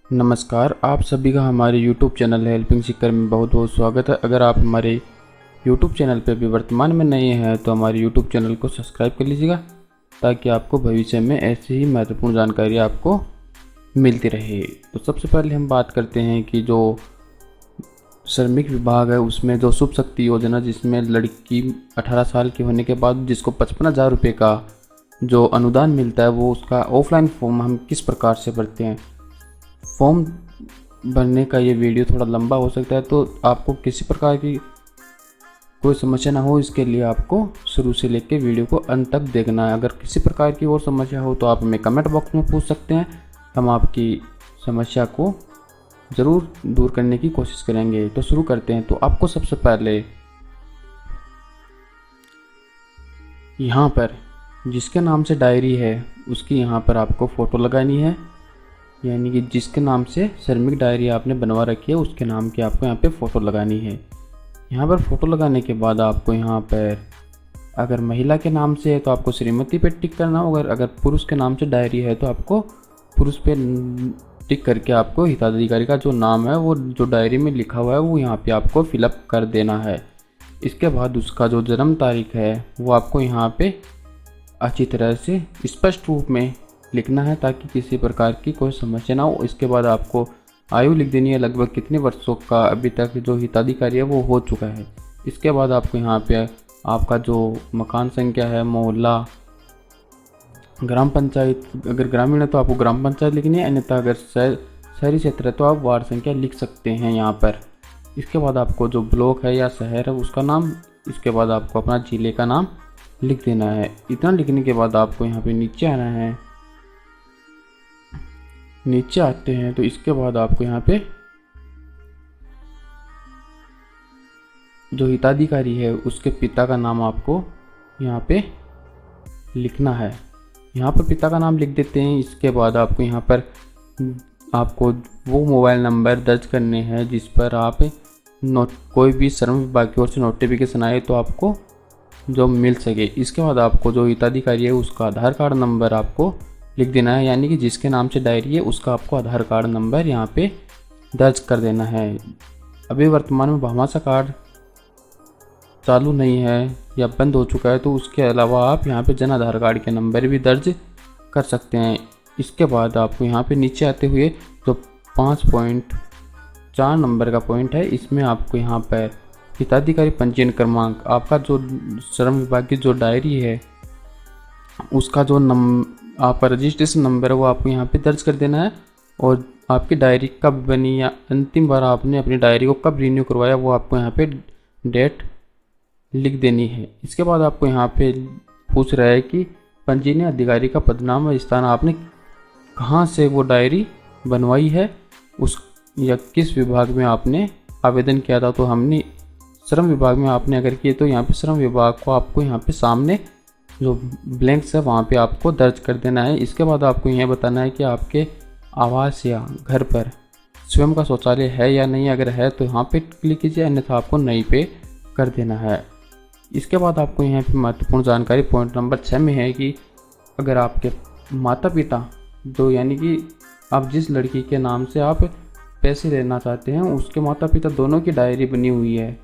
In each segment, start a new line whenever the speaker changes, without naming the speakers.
नमस्कार, आप सभी का हमारे YouTube चैनल हेल्पिंग सीकर में बहुत बहुत स्वागत है। अगर आप हमारे YouTube चैनल पर भी वर्तमान में नए हैं तो हमारे YouTube चैनल को सब्सक्राइब कर लीजिएगा ताकि आपको भविष्य में ऐसी ही महत्वपूर्ण जानकारी आपको मिलती रहे। तो सबसे पहले हम बात करते हैं कि जो श्रमिक विभाग है उसमें जो शुभ शक्ति योजना, जिसमें लड़की 18 साल के होने के बाद जिसको 55,000 रुपये का जो अनुदान मिलता है, वो उसका ऑफलाइन फॉर्म हम किस प्रकार से भरते हैं। फॉर्म भरने का ये वीडियो थोड़ा लंबा हो सकता है, तो आपको किसी प्रकार की कोई समस्या ना हो, इसके लिए आपको शुरू से लेकर वीडियो को अंत तक देखना है। अगर किसी प्रकार की और समस्या हो तो आप हमें कमेंट बॉक्स में पूछ सकते हैं, हम आपकी समस्या को ज़रूर दूर करने की कोशिश करेंगे। तो शुरू करते हैं। तो आपको सबसे पहले यहाँ पर जिसके नाम से डायरी है उसकी यहाँ पर आपको फ़ोटो लगानी है, यानी कि जिसके नाम से श्रमिक डायरी आपने बनवा रखी है उसके नाम की आपको यहाँ पे फ़ोटो लगानी है। यहाँ पर फ़ोटो लगाने के बाद आपको यहाँ पर अगर महिला के नाम से है तो आपको श्रीमती पे टिक करना होगा, अगर पुरुष के नाम से डायरी है तो आपको पुरुष पे टिक करके आपको हिताधिकारी का जो नाम है वो जो डायरी में लिखा हुआ है वो यहाँ पे आपको फिलअप कर देना है। इसके बाद उसका जो जन्म तारीख है वो आपको यहाँ पे अच्छी तरह से स्पष्ट रूप में लिखना है ताकि किसी प्रकार की कोई समस्या ना हो। इसके बाद आपको आयु लिख देनी है, लगभग कितने वर्षों का अभी तक जो हिताधिकारी है वो हो चुका है। इसके बाद आपको यहाँ पे आपका जो मकान संख्या है, मोहल्ला, ग्राम पंचायत, अगर ग्रामीण है तो आपको ग्राम पंचायत लिखनी है, अन्यथा अगर शहरी क्षेत्र है तो आप वार्ड संख्या लिख सकते हैं यहाँ पर। इसके बाद आपको जो ब्लॉक है या शहर है उसका नाम, इसके बाद आपको अपना जिले का नाम लिख देना है। इतना लिखने के बाद आपको यहाँ पे नीचे आना है। नीचे आते हैं तो इसके बाद आपको यहाँ पे जो हिताधिकारी है उसके पिता का नाम आपको यहाँ पे लिखना है। यहाँ पर पिता का नाम लिख देते हैं। इसके बाद आपको यहाँ पर आपको वो मोबाइल नंबर दर्ज करने हैं जिस पर आप कोई भी श्रम विभाग की ओर से नोटिफिकेशन आए तो आपको जो मिल सके। इसके बाद आपको जो हिताधिकारी है उसका आधार कार्ड नंबर आपको लिख देना है, यानी कि जिसके नाम से डायरी है उसका आपको आधार कार्ड नंबर यहाँ पे दर्ज कर देना है। अभी वर्तमान में भामाशाह कार्ड चालू नहीं है या बंद हो चुका है तो उसके अलावा आप यहाँ पे जन आधार कार्ड के नंबर भी दर्ज कर सकते हैं। इसके बाद आपको यहाँ पे नीचे आते हुए जो 5.4 नंबर का पॉइंट है इसमें आपको यहाँ पर हिताधिकारी पंजीयन क्रमांक, आपका जो श्रम विभाग की जो डायरी है उसका जो आपका रजिस्ट्रेशन नंबर है वो आपको यहाँ पे दर्ज कर देना है, और आपकी डायरी कब बनी या अंतिम बार आपने अपनी डायरी को कब रिन्यू करवाया वो आपको यहाँ पे डेट लिख देनी है। इसके बाद आपको यहाँ पे पूछ रहा है कि पंजीयन अधिकारी का पदनाम और स्थान, आपने कहाँ से वो डायरी बनवाई है उस या किस विभाग में आपने आवेदन किया था। तो हमने श्रम विभाग में आपने अगर किए तो यहाँ पे श्रम विभाग को आपको यहाँ पे सामने जो ब्लैंक्स है वहाँ पे आपको दर्ज कर देना है। इसके बाद आपको यह बताना है कि आपके आवास या घर पर स्वयं का शौचालय है या नहीं, अगर है तो यहाँ पे क्लिक कीजिए, अन्यथा आपको नहीं पे कर देना है। इसके बाद आपको यहाँ पे महत्वपूर्ण जानकारी पॉइंट नंबर 6 में है कि अगर आपके माता पिता जो, यानी कि आप जिस लड़की के नाम से आप पैसे लेना चाहते हैं उसके माता पिता दोनों की डायरी बनी हुई है,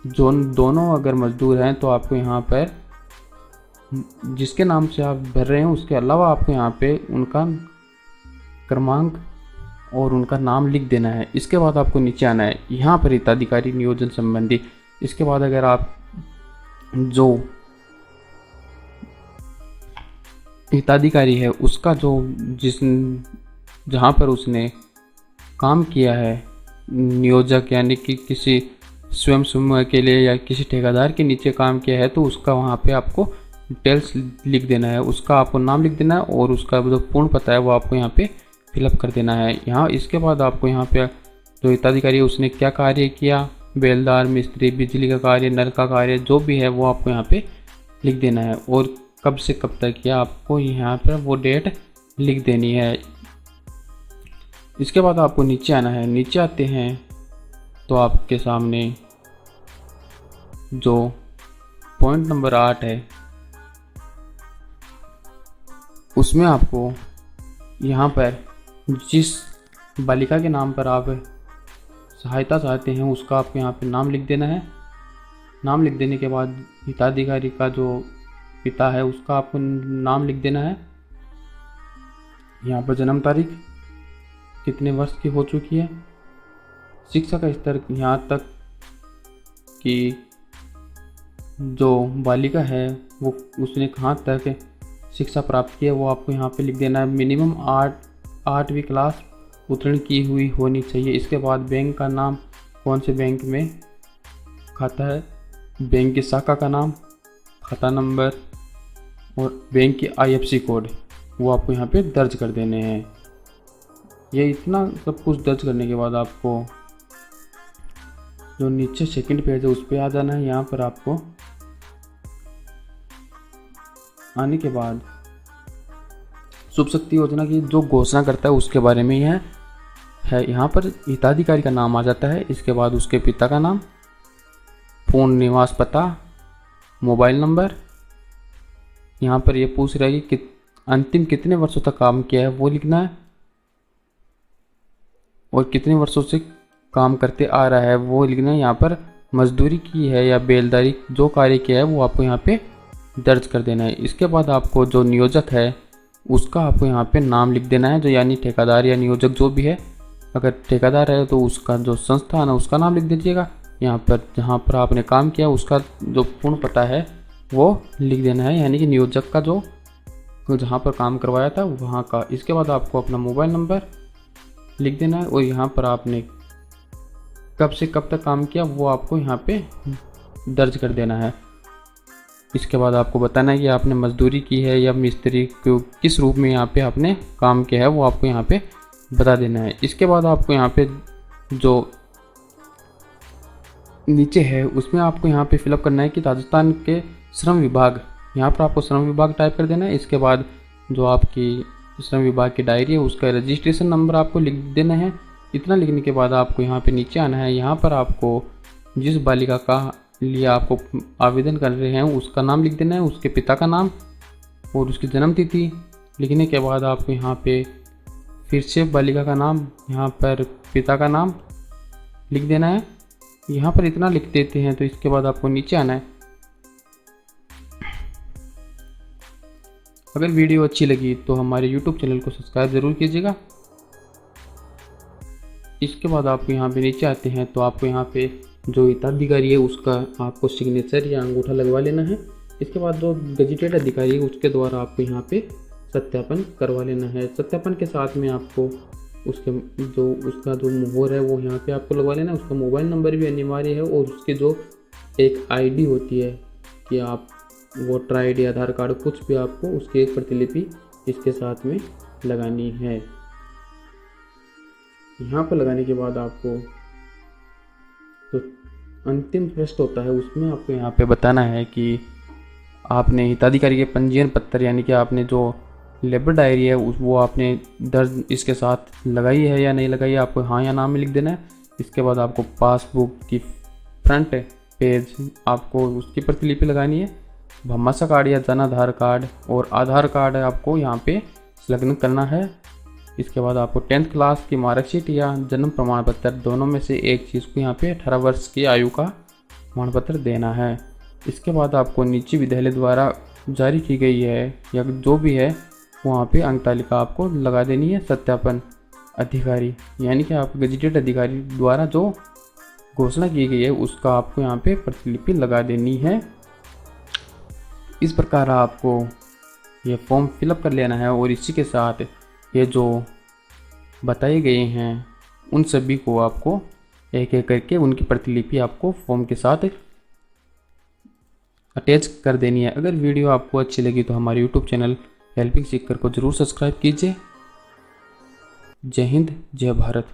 जो दोनों अगर मजदूर हैं तो आपको यहाँ पर जिसके नाम से आप भर रहे हैं उसके अलावा आपको यहाँ पे उनका क्रमांक और उनका नाम लिख देना है। इसके बाद आपको नीचे आना है, यहाँ पर हिताधिकारी नियोजन संबंधी। इसके बाद अगर आप जो हिताधिकारी है उसका जो जहाँ पर उसने काम किया है नियोजक, यानी कि किसी स्वयं समूह के लिए या किसी ठेकेदार के नीचे काम किया है तो उसका वहाँ पे आपको डिटेल्स लिख देना है, उसका आपको नाम लिख देना है और उसका जो पूर्ण पता है वो आपको यहाँ पे फिलअप कर देना है। यहाँ इसके बाद आपको यहाँ पे जो हिताधिकारी है उसने क्या कार्य किया, बेलदार, मिस्त्री, बिजली का कार्य, नल का कार्य, जो भी है वो आपको यहाँ पे लिख देना है, और कब से कब तक किया आपको यहाँ पर वो डेट लिख देनी है। इसके बाद आपको नीचे आना है। नीचे आते हैं तो आपके सामने जो पॉइंट नंबर 8 है उसमें आपको यहाँ पर जिस बालिका के नाम पर आप सहायता चाहते हैं उसका आपको यहाँ पे नाम लिख देना है। नाम लिख देने के बाद हिताधिकारी का जो पिता है उसका आपको नाम लिख देना है। यहाँ पर जन्म तारीख, कितने वर्ष की हो चुकी है, शिक्षा का स्तर यहाँ तक कि जो बालिका है वो उसने कहाँ तक शिक्षा प्राप्त की है वो आपको यहाँ पे लिख देना है। मिनिमम 8वीं क्लास उत्तीर्ण की हुई होनी चाहिए। इसके बाद बैंक का नाम, कौन से बैंक में खाता है, बैंक की शाखा का नाम, खाता नंबर और बैंक की IFSC कोड वो आपको यहाँ पे दर्ज कर देने हैं। ये इतना सब कुछ दर्ज करने के बाद आपको जो नीचे सेकंड पेज है उस पर आ जाना है। यहाँ पर आपको आने के बाद शुभ शक्ति योजना की जो घोषणा करता है उसके बारे में यह है। यहाँ पर हिताधिकारी का नाम आ जाता है, इसके बाद उसके पिता का नाम, पूर्ण निवास पता, मोबाइल नंबर। यहाँ पर ये पूछ रहा है कि अंतिम कितने वर्षों तक काम किया है वो लिखना है और कितने वर्षों से काम करते आ रहा है वो लिखना है। यहाँ पर मजदूरी की है या बेलदारी जो कार्य किया है वो आपको यहाँ पे दर्ज कर देना है। इसके बाद आपको जो नियोजक है उसका आपको यहाँ पे नाम लिख देना है, जो यानी ठेकेदार या नियोजक जो भी है। अगर ठेकेदार है तो उसका जो संस्थान है उसका नाम लिख दीजिएगा। यहाँ पर जहाँ पर आपने काम किया उसका जो पूर्ण पता है वो लिख देना है, यानी कि नियोजक का जो जहाँ पर काम करवाया था वहाँ का। इसके बाद आपको अपना मोबाइल नंबर लिख देना है और यहाँ पर आपने कब से कब तक काम किया वो आपको यहाँ पे दर्ज कर देना है। इसके बाद आपको बताना है कि आपने मजदूरी की है या मिस्त्री को किस रूप में यहाँ पे आपने काम किया है वो आपको यहाँ पे बता देना है। इसके बाद आपको यहाँ पे जो नीचे है उसमें आपको यहाँ पे फिलअप करना है कि राजस्थान के श्रम विभाग, यहाँ पर आपको श्रम विभाग टाइप कर देना है। इसके बाद जो आपकी श्रम विभाग की डायरी है उसका रजिस्ट्रेशन नंबर आपको लिख देना है। इतना लिखने के बाद आपको यहाँ पे नीचे आना है। यहाँ पर आपको जिस बालिका का लिए आपको आवेदन कर रहे हैं उसका नाम लिख देना है, उसके पिता का नाम और उसकी जन्म तिथि। लिखने के बाद आपको यहाँ पे फिर से बालिका का नाम, यहाँ पर पिता का नाम लिख देना है। यहाँ पर इतना लिख देते हैं तो इसके बाद आपको नीचे आना है। अगर वीडियो अच्छी लगी तो हमारे YouTube चैनल को सब्सक्राइब ज़रूर कीजिएगा। इसके बाद आपको यहाँ पे नीचे आते हैं तो आपको यहाँ पे जो हिताधिकारी है उसका आपको सिग्नेचर या अंगूठा लगवा लेना है। इसके बाद जो गजेटेड अधिकारी है उसके द्वारा आपको यहाँ पे सत्यापन करवा लेना है। सत्यापन के साथ में आपको उसका जो मोहर है वो यहाँ पे आपको लगवा लेना है। उसका मोबाइल नंबर भी अनिवार्य है और उसकी जो एक ID होती है कि आप वोटर ID, आधार कार्ड, कुछ भी आपको उसकी एक प्रतिलिपि इसके साथ में लगानी है। यहाँ पर लगाने के बाद आपको तो अंतिम पृष्ठ होता है उसमें आपको यहाँ पे बताना है कि आपने हिताधिकारी के पंजीयन पत्र यानी कि आपने जो लेबर डायरी है वो आपने दर्ज इसके साथ लगाई है या नहीं लगाई है, आपको हाँ या ना में लिख देना है। इसके बाद आपको पासबुक की फ्रंट पेज आपको उसकी प्रतिलिपि लगानी है। भामाशाह कार्ड या जन आधार कार्ड और आधार कार्ड आपको यहाँ पे संलग्न करना है। इसके बाद आपको 10th क्लास की मार्कशीट या जन्म प्रमाण पत्र दोनों में से एक चीज़ को यहाँ पे 18 वर्ष की आयु का प्रमाण पत्र देना है। इसके बाद आपको निजी विद्यालय द्वारा जारी की गई है या जो भी है वहाँ पे अंक तालिका आपको लगा देनी है। सत्यापन अधिकारी यानी कि आप गजेटेड अधिकारी द्वारा जो घोषणा की गई है उसका आपको यहाँ पे प्रतिलिपि लगा देनी है। इस प्रकार आपको ये फॉर्म फिलअप कर लेना है और इसी के साथ ये जो बताए गए हैं उन सभी को आपको एक एक करके उनकी प्रतिलिपि आपको फॉर्म के साथ अटैच कर देनी है। अगर वीडियो आपको अच्छी लगी तो हमारे YouTube चैनल हेल्पिंग सीकर को ज़रूर सब्सक्राइब कीजिए। जय हिंद, जय भारत।